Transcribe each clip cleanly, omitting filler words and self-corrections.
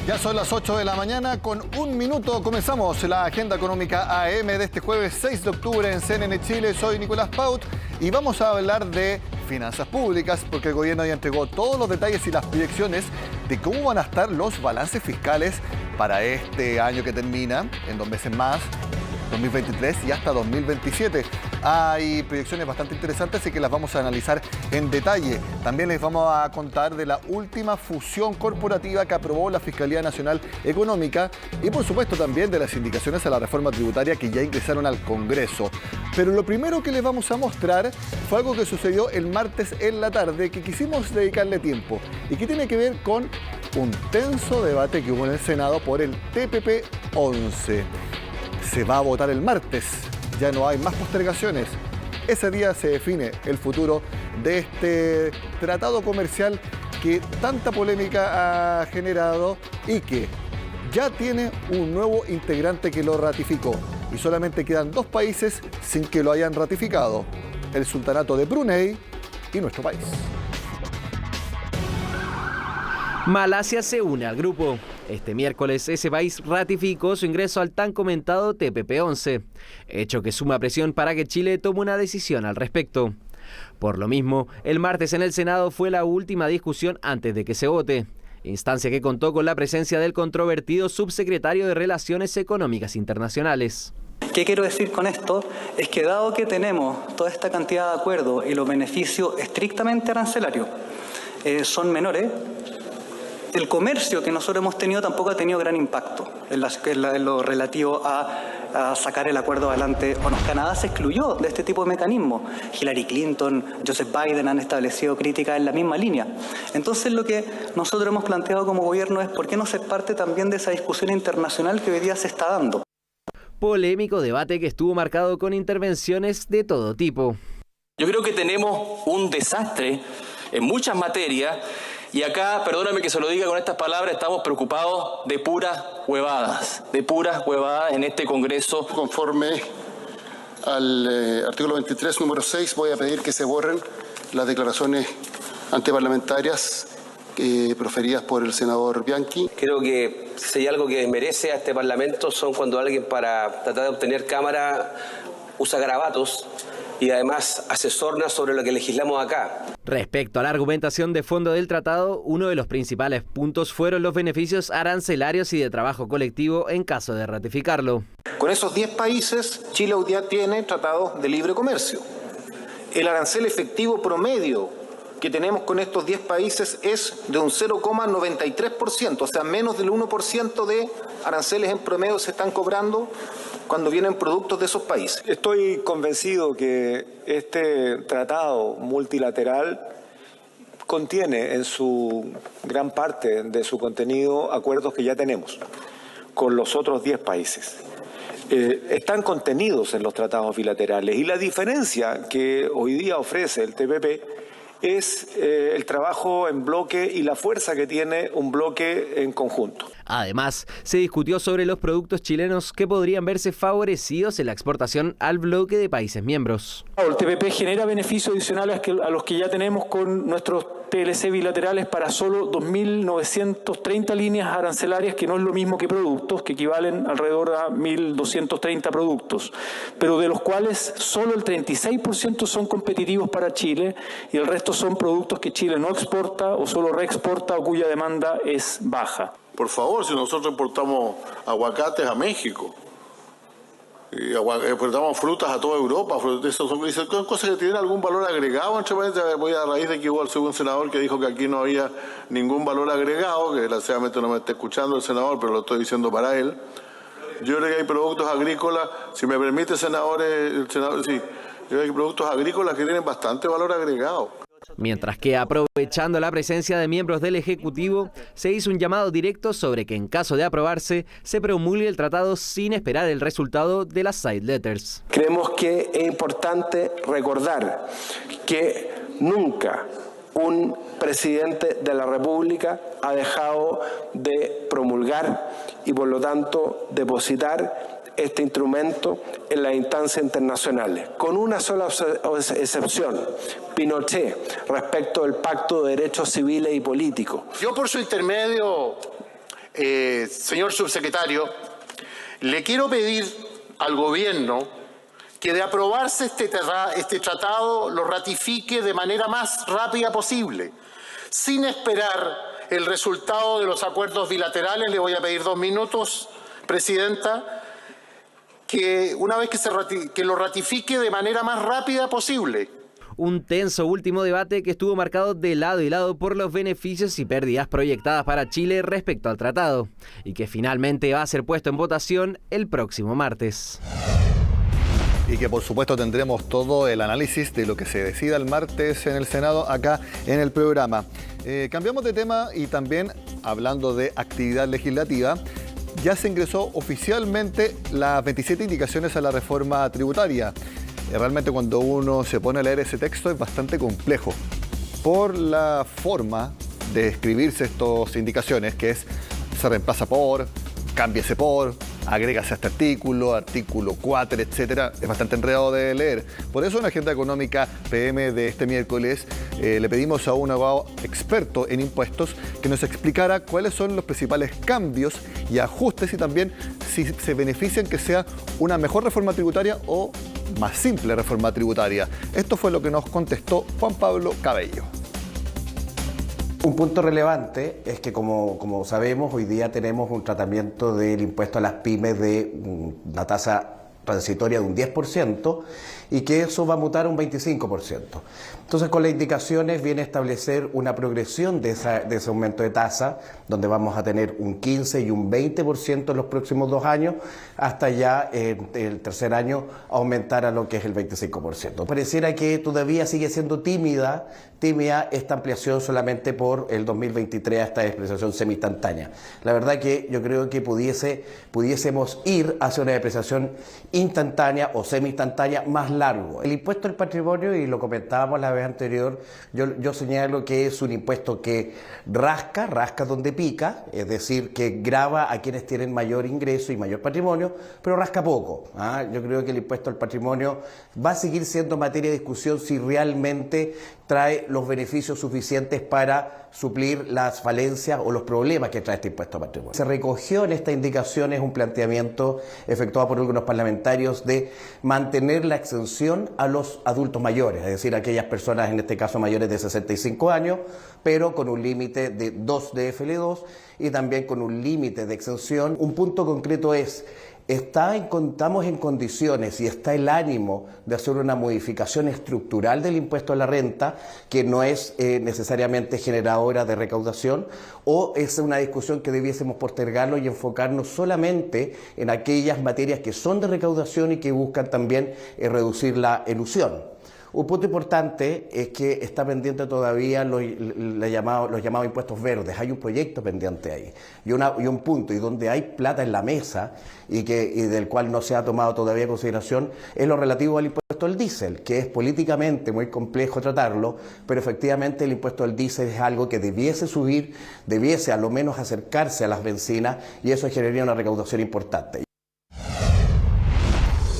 Ya son las 8 de la mañana, con un minuto comenzamos la agenda económica AM de este jueves 6 de octubre en CNN Chile. Soy Nicolás Paut y vamos a hablar de finanzas públicas porque el gobierno ya entregó todos los detalles y las proyecciones de cómo van a estar los balances fiscales para este año que termina en 2 meses más, 2023 y hasta 2027. Hay proyecciones bastante interesantes y que las vamos a analizar en detalle. También les vamos a contar de la última fusión corporativa que aprobó la Fiscalía Nacional Económica y por supuesto también de las indicaciones a la reforma tributaria que ya ingresaron al Congreso. Pero lo primero que les vamos a mostrar fue algo que sucedió el martes en la tarde que quisimos dedicarle tiempo y que tiene que ver con un tenso debate que hubo en el Senado por el TPP-11. Se va a votar el martes, ya no hay más postergaciones. Ese día se define el futuro de este tratado comercial que tanta polémica ha generado y que ya tiene un nuevo integrante que lo ratificó. Y solamente quedan 2 países sin que lo hayan ratificado: el Sultanato de Brunei y nuestro país. Malasia se une al grupo. Este miércoles ese país ratificó su ingreso al tan comentado TPP-11, hecho que suma presión para que Chile tome una decisión al respecto. Por lo mismo, el martes en el Senado fue la última discusión antes de que se vote, instancia que contó con la presencia del controvertido subsecretario de Relaciones Económicas Internacionales. ¿Qué quiero decir con esto? Es que dado que tenemos toda esta cantidad de acuerdos y los beneficios estrictamente arancelarios son menores, el comercio que nosotros hemos tenido tampoco ha tenido gran impacto en lo relativo a sacar el acuerdo adelante. Bueno, Canadá se excluyó de este tipo de mecanismos. Hillary Clinton, Joseph Biden han establecido críticas en la misma línea. Entonces lo que nosotros hemos planteado como gobierno es por qué no ser parte también de esa discusión internacional que hoy día se está dando. Polémico debate que estuvo marcado con intervenciones de todo tipo. Yo creo que tenemos un desastre en muchas materias. Y acá, perdóname que se lo diga con estas palabras, estamos preocupados de puras huevadas en este Congreso. Conforme al artículo 23, número 6, voy a pedir que se borren las declaraciones antiparlamentarias proferidas por el senador Bianchi. Creo que si hay algo que desmerece a este Parlamento son cuando alguien para tratar de obtener cámara usa garabatos y además asesorna sobre lo que legislamos acá. Respecto a la argumentación de fondo del tratado, uno de los principales puntos fueron los beneficios arancelarios y de trabajo colectivo en caso de ratificarlo. Con esos 10 países, Chile hoy día tiene tratados de libre comercio. El arancel efectivo promedio que tenemos con estos 10 países es de un 0,93%, o sea, menos del 1% de aranceles en promedio se están cobrando cuando vienen productos de esos países. Estoy convencido que este tratado multilateral contiene en su gran parte de su contenido acuerdos que ya tenemos con los otros 10 países. Están contenidos en los tratados bilaterales y la diferencia que hoy día ofrece el TPP es el trabajo en bloque y la fuerza que tiene un bloque en conjunto. Además, se discutió sobre los productos chilenos que podrían verse favorecidos en la exportación al bloque de países miembros. El TPP genera beneficios adicionales a los que ya tenemos con nuestros TLC bilaterales para solo 2.930 líneas arancelarias, que no es lo mismo que productos, que equivalen alrededor a 1.230 productos, pero de los cuales solo el 36% son competitivos para Chile y el resto son productos que Chile no exporta o solo reexporta o cuya demanda es baja. Por favor, si nosotros importamos aguacates a México, y importamos frutas a toda Europa, son cosas que tienen algún valor agregado. Voy a raíz de que hubo el segundo senador que dijo que aquí no había ningún valor agregado, que desgraciadamente no me está escuchando el senador, pero lo estoy diciendo para él. Yo creo que hay productos agrícolas, si me permite, senador, sí, yo creo que hay productos agrícolas que tienen bastante valor agregado. Mientras que, aprovechando la presencia de miembros del Ejecutivo, se hizo un llamado directo sobre que en caso de aprobarse, se promulgue el tratado sin esperar el resultado de las side letters. Creemos que es importante recordar que nunca un presidente de la República ha dejado de promulgar y por lo tanto depositar este instrumento en las instancias internacionales, con una sola excepción: Pinochet, respecto del Pacto de Derechos Civiles y Políticos. Yo, por su intermedio, Señor subsecretario, le quiero pedir al gobierno que de aprobarse este tratado lo ratifique de manera más rápida posible, sin esperar el resultado de los acuerdos bilaterales. Le voy a pedir 2 minutos, Presidenta, que una vez que lo ratifique de manera más rápida posible. Un tenso último debate que estuvo marcado de lado y lado por los beneficios y pérdidas proyectadas para Chile respecto al tratado, y que finalmente va a ser puesto en votación el próximo martes. Y que por supuesto tendremos todo el análisis de lo que se decida el martes en el Senado acá en el programa. Cambiamos de tema y también hablando de actividad legislativa. Ya se ingresó oficialmente las 27 indicaciones a la reforma tributaria. Realmente cuando uno se pone a leer ese texto es bastante complejo por la forma de escribirse estas indicaciones, que es se reemplaza por, cámbiese por, agrégase a este artículo 4, etcétera. Es bastante enredado de leer. Por eso en la Agenda Económica PM de este miércoles le pedimos a un abogado experto en impuestos que nos explicara cuáles son los principales cambios y ajustes y también si se benefician que sea una mejor reforma tributaria o más simple reforma tributaria. Esto fue lo que nos contestó Juan Pablo Cabello. Un punto relevante es que, como sabemos, hoy día tenemos un tratamiento del impuesto a las pymes de una tasa transitoria de un 10% y que eso va a mutar a un 25%. Entonces, con las indicaciones viene a establecer una progresión de ese aumento de tasa, donde vamos a tener un 15 y un 20% en los próximos 2 años, hasta ya el tercer año aumentar a lo que es el 25%. Pareciera que todavía sigue siendo tímida esta ampliación solamente por el 2023 a esta depreciación semi-instantánea. La verdad que yo creo que pudiésemos ir hacia una depreciación instantánea o semi-instantánea más largo. El impuesto al patrimonio, y lo comentábamos la vez anterior, yo señalo que es un impuesto que rasca donde pica, es decir, que grava a quienes tienen mayor ingreso y mayor patrimonio, pero rasca poco. Yo creo que el impuesto al patrimonio va a seguir siendo materia de discusión si realmente trae los beneficios suficientes para suplir las falencias o los problemas que trae este impuesto al patrimonio. Se recogió en esta indicación un planteamiento efectuado por algunos parlamentarios de mantener la exención a los adultos mayores, es decir, aquellas personas, en este caso mayores de 65 años, pero con un límite de 2 DFL2 y también con un límite de exención. Un punto concreto es: estamos en condiciones y está el ánimo de hacer una modificación estructural del impuesto a la renta, que no es necesariamente generadora de recaudación, o es una discusión que debiésemos postergarlo y enfocarnos solamente en aquellas materias que son de recaudación y que buscan también reducir la elusión. Un punto importante es que está pendiente todavía los llamados impuestos verdes. Hay un proyecto pendiente ahí y un punto, y donde hay plata en la mesa y del cual no se ha tomado todavía en consideración, es lo relativo al impuesto al diésel, que es políticamente muy complejo tratarlo, pero efectivamente el impuesto al diésel es algo que debiese subir, debiese a lo menos acercarse a las bencinas, y eso generaría una recaudación importante.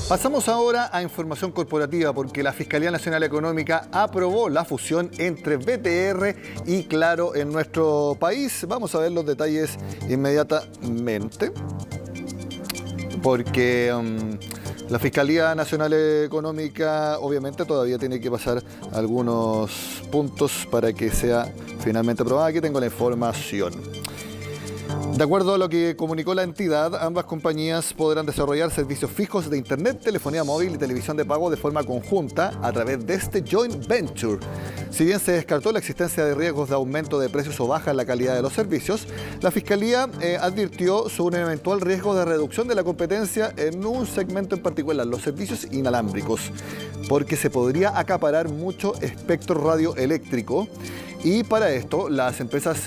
Pasamos ahora a información corporativa, porque la Fiscalía Nacional Económica aprobó la fusión entre BTR y Claro en nuestro país. Vamos a ver los detalles inmediatamente, porque la Fiscalía Nacional Económica obviamente todavía tiene que pasar algunos puntos para que sea finalmente aprobada. Aquí tengo la información. De acuerdo a lo que comunicó la entidad, ambas compañías podrán desarrollar servicios fijos de Internet, telefonía móvil y televisión de pago de forma conjunta a través de este joint venture. Si bien se descartó la existencia de riesgos de aumento de precios o baja en la calidad de los servicios, la Fiscalía advirtió sobre un eventual riesgo de reducción de la competencia en un segmento en particular, los servicios inalámbricos, porque se podría acaparar mucho espectro radioeléctrico. Y para esto las empresas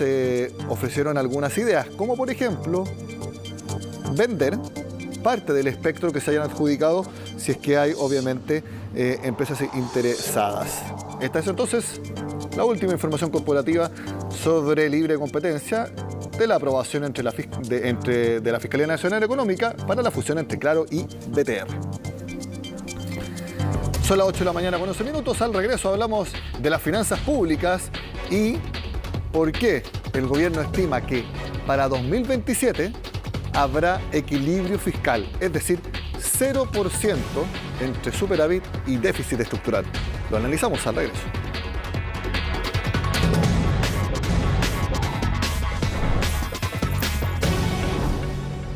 ofrecieron algunas ideas, como por ejemplo vender parte del espectro que se hayan adjudicado, si es que hay obviamente empresas interesadas. Esta es entonces la última información corporativa sobre libre competencia de la aprobación de la Fiscalía Nacional Económica para la fusión entre Claro y BTR. Son las 8 de la mañana con 11 minutos. Al regreso hablamos de las finanzas públicas y por qué el gobierno estima que para 2027 habrá equilibrio fiscal, es decir, 0% entre superávit y déficit estructural. Lo analizamos al regreso.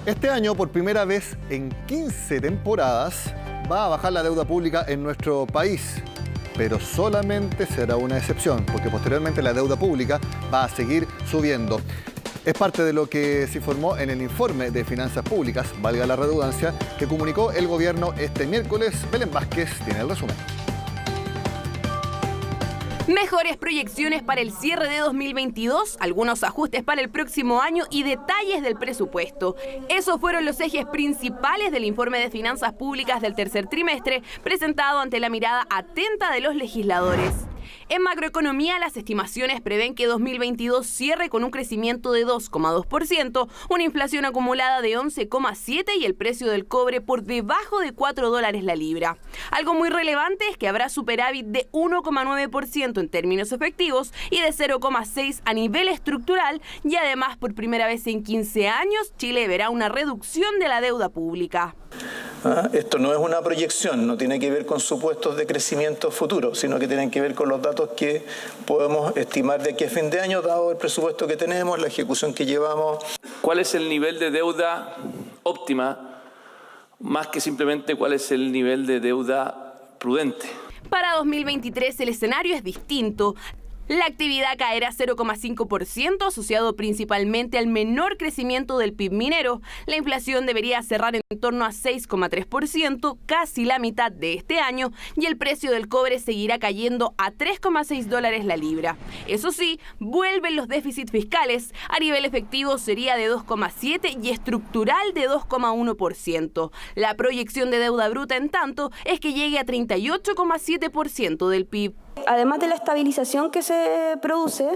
Este año, por primera vez en 15 temporadas, va a bajar la deuda pública en nuestro país. Pero solamente será una excepción, porque posteriormente la deuda pública va a seguir subiendo. Es parte de lo que se informó en el informe de finanzas públicas, valga la redundancia, que comunicó el gobierno este miércoles. Belén Vázquez tiene el resumen. Mejores proyecciones para el cierre de 2022, algunos ajustes para el próximo año y detalles del presupuesto. Esos fueron los ejes principales del informe de finanzas públicas del tercer trimestre, presentado ante la mirada atenta de los legisladores. En macroeconomía, las estimaciones prevén que 2022 cierre con un crecimiento de 2,2%, una inflación acumulada de 11,7% y el precio del cobre por debajo de $4 la libra. Algo muy relevante es que habrá superávit de 1,9% en términos efectivos y de 0,6% a nivel estructural, y además por primera vez en 15 años Chile verá una reducción de la deuda pública. Esto no es una proyección, no tiene que ver con supuestos de crecimiento futuro, sino que tienen que ver con los datos que podemos estimar de aquí a fin de año, dado el presupuesto que tenemos, la ejecución que llevamos. ¿Cuál es el nivel de deuda óptima, más que simplemente cuál es el nivel de deuda prudente? Para 2023 el escenario es distinto. La actividad caerá 0,5%, asociado principalmente al menor crecimiento del PIB minero. La inflación debería cerrar en torno a 6,3%, casi la mitad de este año, y el precio del cobre seguirá cayendo a $3,6 la libra. Eso sí, vuelven los déficits fiscales. A nivel efectivo sería de 2,7% y estructural de 2,1%. La proyección de deuda bruta, en tanto, es que llegue a 38,7% del PIB. Además de la estabilización que se produce,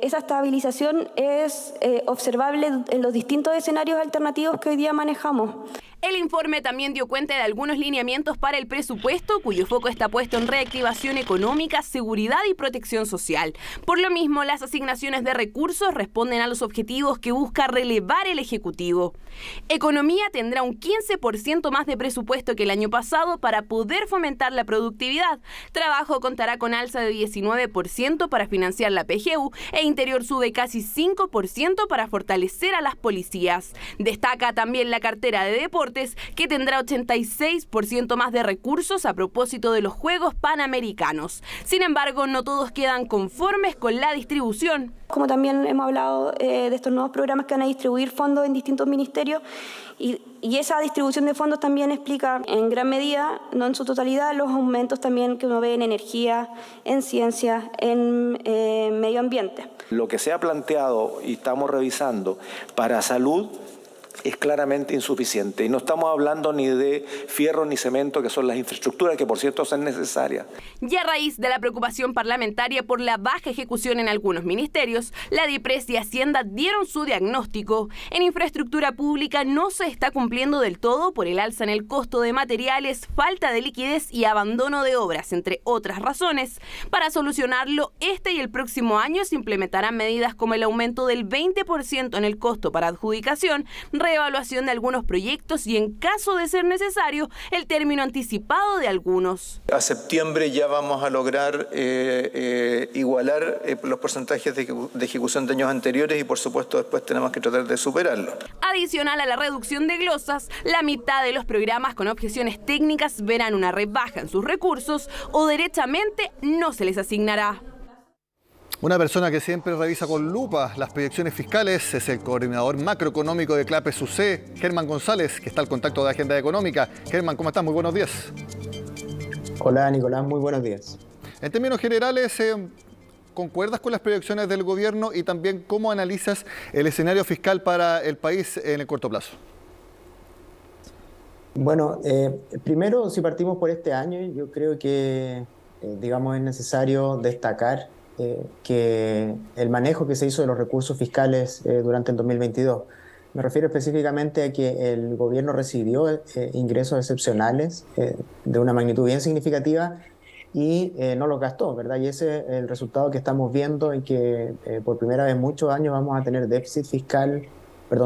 esa estabilización es observable en los distintos escenarios alternativos que hoy día manejamos. El informe también dio cuenta de algunos lineamientos para el presupuesto, cuyo foco está puesto en reactivación económica, seguridad y protección social. Por lo mismo, las asignaciones de recursos responden a los objetivos que busca relevar el Ejecutivo. Economía tendrá un 15% más de presupuesto que el año pasado para poder fomentar la productividad. Trabajo contará con alza de 19% para financiar la PGU e Interior sube casi 5% para fortalecer a las policías. Destaca también la cartera de deportes, que tendrá 86% más de recursos a propósito de los Juegos Panamericanos. Sin embargo, no todos quedan conformes con la distribución. Como también hemos hablado de estos nuevos programas que van a distribuir fondos en distintos ministerios, y esa distribución de fondos también explica en gran medida, no en su totalidad, los aumentos también que uno ve en energía, en ciencia, en medio ambiente. Lo que se ha planteado y estamos revisando para salud es claramente insuficiente. Y no estamos hablando ni de fierro ni cemento, que son las infraestructuras, que por cierto son necesarias. Y a raíz de la preocupación parlamentaria por la baja ejecución en algunos ministerios, la DIPRES y Hacienda dieron su diagnóstico. En infraestructura pública no se está cumpliendo del todo por el alza en el costo de materiales, falta de liquidez y abandono de obras, entre otras razones. Para solucionarlo, este y el próximo año se implementarán medidas como el aumento del 20% en el costo para adjudicación, reevaluación de algunos proyectos y, en caso de ser necesario, el término anticipado de algunos. A septiembre ya vamos a lograr igualar los porcentajes de ejecución de años anteriores y, por supuesto, después tenemos que tratar de superarlo. Adicional a la reducción de glosas, la mitad de los programas con objeciones técnicas verán una rebaja en sus recursos o derechamente no se les asignará. Una persona que siempre revisa con lupa las proyecciones fiscales es el coordinador macroeconómico de CLAPES UC, Germán González, que está al contacto de Agenda Económica. Germán, ¿cómo estás? Muy buenos días. Hola, Nicolás, muy buenos días. En términos generales, ¿concuerdas con las proyecciones del gobierno y también cómo analizas el escenario fiscal para el país en el corto plazo? Bueno, primero, si partimos por este año, yo creo que, es necesario destacar que el manejo que se hizo de los recursos fiscales durante el 2022. Me refiero específicamente a que el gobierno recibió ingresos excepcionales de una magnitud bien significativa y no los gastó, ¿verdad? Y ese es el resultado que estamos viendo, en que por primera vez en muchos años vamos a tener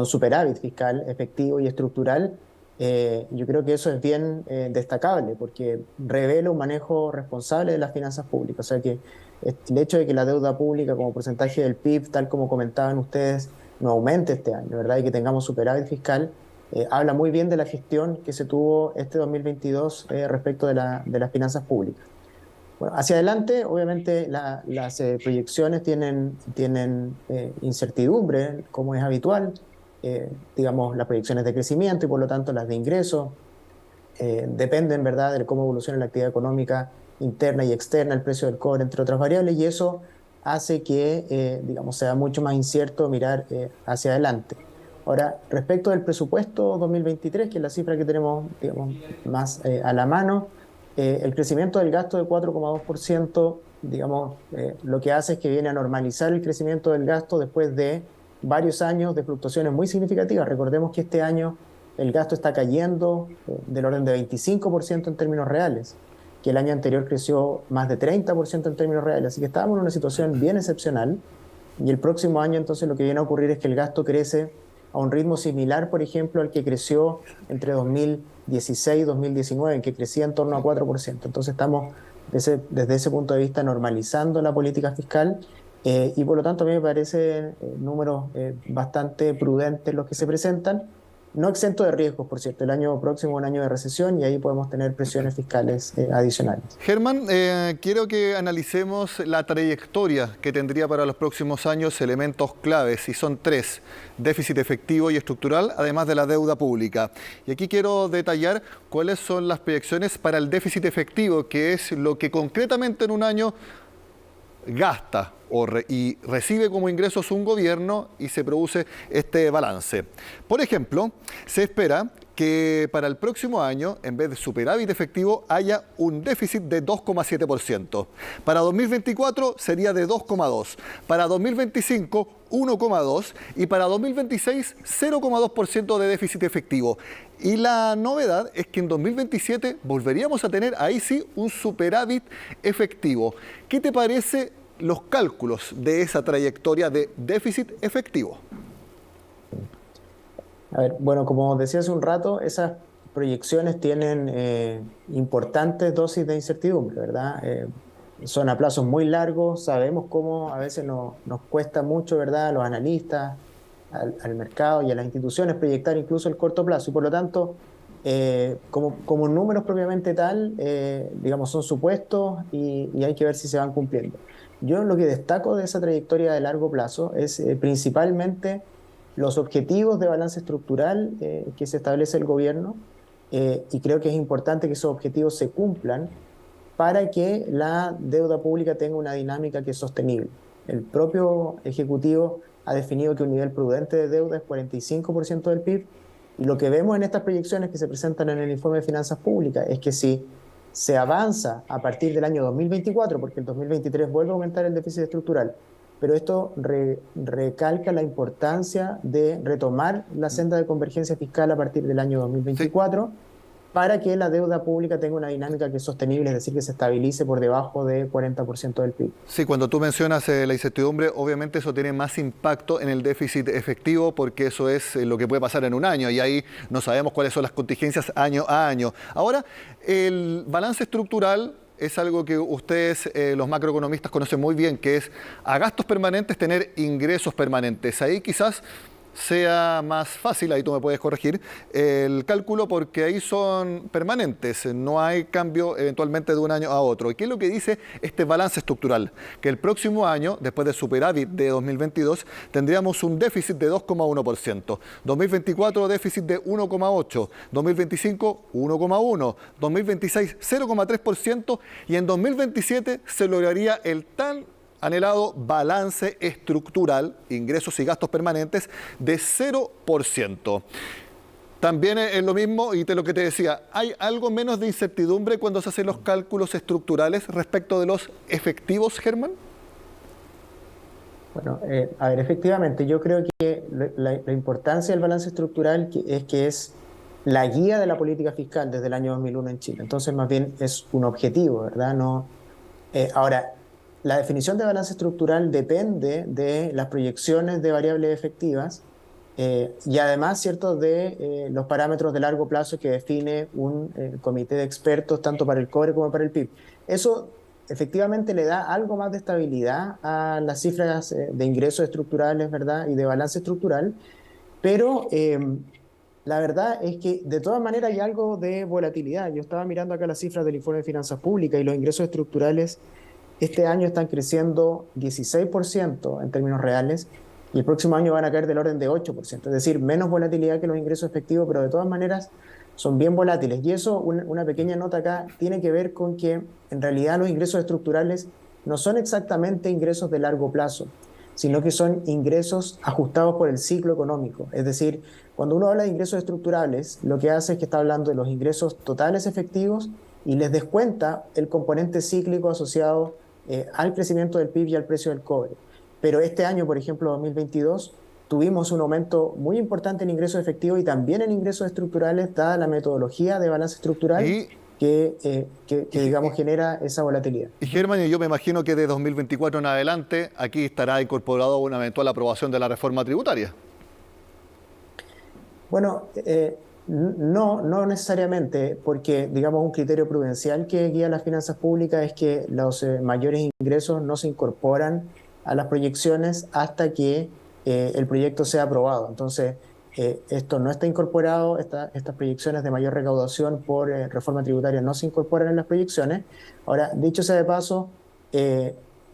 superávit fiscal efectivo y estructural. Yo creo que eso es bien destacable, porque revela un manejo responsable de las finanzas públicas. O sea que el hecho de que la deuda pública como porcentaje del PIB, tal como comentaban ustedes, no aumente este año, ¿verdad? Y que tengamos superávit fiscal, habla muy bien de la gestión que se tuvo este 2022 respecto de las finanzas públicas. Bueno, hacia adelante, obviamente, las proyecciones tienen incertidumbre, como es habitual. Digamos, las proyecciones de crecimiento y por lo tanto las de ingreso dependen, ¿verdad?, de cómo evoluciona la actividad económica interna y externa, el precio del cobre, entre otras variables, y eso hace que, digamos, sea mucho más incierto mirar hacia adelante. Ahora, respecto del presupuesto 2023, que es la cifra que tenemos, digamos, más a la mano, el crecimiento del gasto de 4,2%, digamos, lo que hace es que viene a normalizar el crecimiento del gasto después de varios años de fluctuaciones muy significativas. Recordemos que este año el gasto está cayendo del orden de 25% en términos reales, que el año anterior creció más de 30% en términos reales, así que estábamos en una situación bien excepcional, y el próximo año entonces lo que viene a ocurrir es que el gasto crece a un ritmo similar, por ejemplo, al que creció entre 2016 y 2019, en que crecía en torno a 4%. Entonces estamos desde ese punto de vista normalizando la política fiscal, y por lo tanto a mí me parecen números bastante prudentes los que se presentan, no exento de riesgos, por cierto. El año próximo es un año de recesión y ahí podemos tener presiones fiscales adicionales. Germán, quiero que analicemos la trayectoria que tendría para los próximos años elementos claves, y son 3: déficit efectivo y estructural, además de la deuda pública. Y aquí quiero detallar cuáles son las proyecciones para el déficit efectivo, que es lo que concretamente en un año gasta y recibe como ingresos un gobierno, y se produce este balance. Por ejemplo, se espera que para el próximo año, en vez de superávit efectivo, haya un déficit de 2,7%. Para 2024 sería de 2,2%. Para 2025, 1,2%. Y para 2026, 0,2% de déficit efectivo. Y la novedad es que en 2027 volveríamos a tener, ahí sí, un superávit efectivo. ¿Qué te parece los cálculos de esa trayectoria de déficit efectivo? A ver, bueno, como decía hace un rato, esas proyecciones tienen importantes dosis de incertidumbre, ¿verdad? Son a plazos muy largos, sabemos cómo a veces nos cuesta mucho, ¿verdad?, a los analistas, al mercado y a las instituciones proyectar incluso el corto plazo, y por lo tanto, como números propiamente tal, digamos, son supuestos y hay que ver si se van cumpliendo. Yo lo que destaco de esa trayectoria de largo plazo es principalmente los objetivos de balance estructural que se establece el gobierno, y creo que es importante que esos objetivos se cumplan para que la deuda pública tenga una dinámica que es sostenible. El propio Ejecutivo ha definido que un nivel prudente de deuda es 45% del PIB, y lo que vemos en estas proyecciones que se presentan en el informe de finanzas públicas es que si se avanza a partir del año 2024, porque el 2023 vuelve a aumentar el déficit estructural, pero esto recalca la importancia de retomar la senda de convergencia fiscal a partir del año 2024, sí, para que la deuda pública tenga una dinámica que es sostenible, es decir, que se estabilice por debajo de 40% del PIB. Sí, cuando tú mencionas la incertidumbre, obviamente eso tiene más impacto en el déficit efectivo, porque eso es lo que puede pasar en un año, y ahí no sabemos cuáles son las contingencias año a año. Ahora, el balance estructural es algo que ustedes, los macroeconomistas, conocen muy bien, que es a gastos permanentes tener ingresos permanentes. Ahí quizás sea más fácil, ahí tú me puedes corregir, el cálculo, porque ahí son permanentes, no hay cambio eventualmente de un año a otro. ¿Y qué es lo que dice este balance estructural? Que el próximo año, después del superávit de 2022, tendríamos un déficit de 2,1%, 2024 déficit de 1,8%, 2025 1,1%, 2026 0,3%, y en 2027 se lograría el tan anhelado balance estructural, ingresos y gastos permanentes, de 0%. También es lo mismo, y de lo que te decía, ¿hay algo menos de incertidumbre cuando se hacen los cálculos estructurales respecto de los efectivos, Germán? Bueno, a ver, efectivamente, yo creo que la importancia del balance estructural es que es la guía de la política fiscal desde el año 2001 en Chile. Entonces, más bien es un objetivo, ¿verdad? Ahora, la definición de balance estructural depende de las proyecciones de variables efectivas y además, ¿cierto?, de los parámetros de largo plazo que define un comité de expertos tanto para el cobre como para el PIB. Eso efectivamente le da algo más de estabilidad a las cifras de ingresos estructurales, ¿verdad?, y de balance estructural, pero la verdad es que de todas maneras hay algo de volatilidad. Yo estaba mirando acá las cifras del informe de finanzas públicas y los ingresos estructurales este año están creciendo 16% en términos reales y el próximo año van a caer del orden de 8%, es decir, menos volatilidad que los ingresos efectivos, pero de todas maneras son bien volátiles. Y eso, una pequeña nota acá, tiene que ver con que en realidad los ingresos estructurales no son exactamente ingresos de largo plazo, sino que son ingresos ajustados por el ciclo económico. Es decir, cuando uno habla de ingresos estructurales, lo que hace es que está hablando de los ingresos totales efectivos y les descuenta el componente cíclico asociado al crecimiento del PIB y al precio del cobre. Pero este año, por ejemplo, 2022, tuvimos un aumento muy importante en ingresos efectivos y también en ingresos estructurales, dada la metodología de balance estructural que digamos, genera esa volatilidad. Y Germán, yo me imagino que de 2024 en adelante aquí estará incorporado una eventual aprobación de la reforma tributaria. Bueno, no necesariamente, porque, digamos, un criterio prudencial que guía las finanzas públicas es que los mayores ingresos no se incorporan a las proyecciones hasta que el proyecto sea aprobado. Entonces, esto no está incorporado, estas proyecciones de mayor recaudación por reforma tributaria no se incorporan en las proyecciones. Ahora, dicho sea de paso,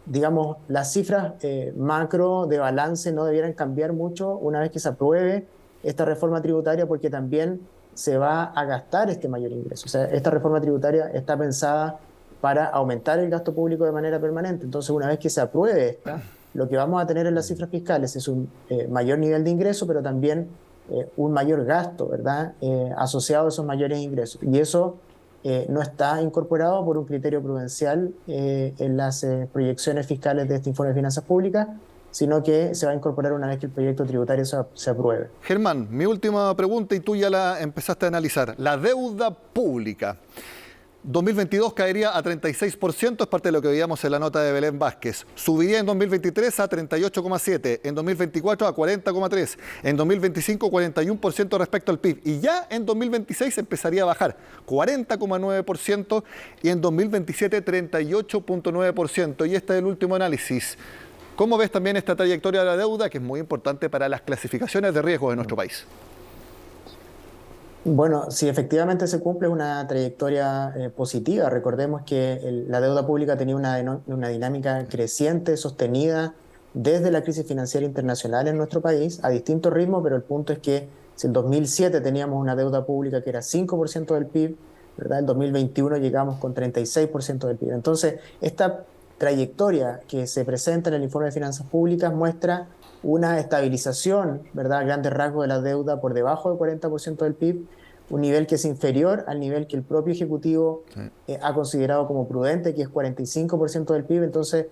digamos, las cifras macro de balance no debieran cambiar mucho una vez que se apruebe esta reforma tributaria, porque también se va a gastar este mayor ingreso. O sea, esta reforma tributaria está pensada para aumentar el gasto público de manera permanente. Entonces, una vez que se apruebe esta, lo que vamos a tener en las cifras fiscales es un mayor nivel de ingreso, pero también un mayor gasto, ¿verdad?, asociado a esos mayores ingresos. Y eso no está incorporado por un criterio prudencial en las proyecciones fiscales de este informe de finanzas públicas, sino que se va a incorporar una vez que el proyecto tributario se apruebe. Germán, mi última pregunta, y tú ya la empezaste a analizar. La deuda pública. 2022 caería a 36%, es parte de lo que veíamos en la nota de Belén Vázquez. Subiría en 2023 a 38,7%, en 2024 a 40,3%, en 2025 41% respecto al PIB. Y ya en 2026 empezaría a bajar 40,9% y en 2027 38,9%. Y este es el último análisis. ¿Cómo ves también esta trayectoria de la deuda, que es muy importante para las clasificaciones de riesgo de nuestro país? Bueno, si efectivamente se cumple una trayectoria positiva, recordemos que la deuda pública tenía una dinámica creciente, sostenida desde la crisis financiera internacional en nuestro país, a distintos ritmos, pero el punto es que si en 2007 teníamos una deuda pública que era 5% del PIB, ¿verdad?, en 2021 llegamos con 36% del PIB. Entonces, esta trayectoria que se presenta en el informe de finanzas públicas muestra una estabilización, ¿verdad?, a grandes rasgos de la deuda por debajo del 40% del PIB, un nivel que es inferior al nivel que el propio Ejecutivo ha considerado como prudente, que es 45% del PIB. Entonces,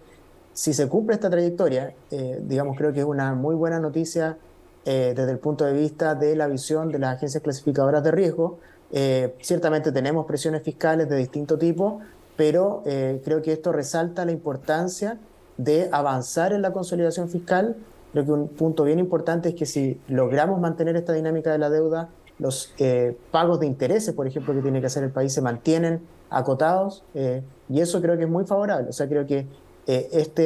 si se cumple esta trayectoria, digamos, creo que es una muy buena noticia desde el punto de vista de la visión de las agencias clasificadoras de riesgo. Ciertamente tenemos presiones fiscales de distinto tipo, pero creo que esto resalta la importancia de avanzar en la consolidación fiscal. Creo que un punto bien importante es que si logramos mantener esta dinámica de la deuda, los pagos de intereses, por ejemplo, que tiene que hacer el país, se mantienen acotados, y eso creo que es muy favorable. O sea, creo que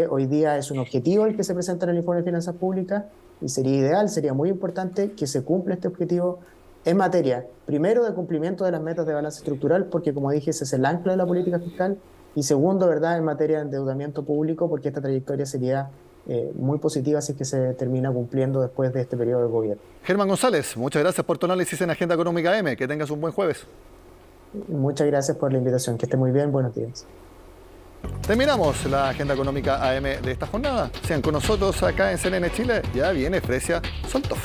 hoy día es un objetivo el que se presenta en el informe de finanzas públicas, y sería ideal, sería muy importante que se cumpla este objetivo en materia, primero, de cumplimiento de las metas de balance estructural, porque, como dije, ese es el ancla de la política fiscal, y segundo, ¿verdad?, en materia de endeudamiento público, porque esta trayectoria sería muy positiva si es que se termina cumpliendo después de este periodo de gobierno. Germán González, muchas gracias por tu análisis en Agenda Económica M. Que tengas un buen jueves. Muchas gracias por la invitación. Que esté muy bien. Buenos días. Terminamos la Agenda Económica AM de esta jornada. Sean con nosotros acá en CNN Chile. Ya viene Fresia Soltov.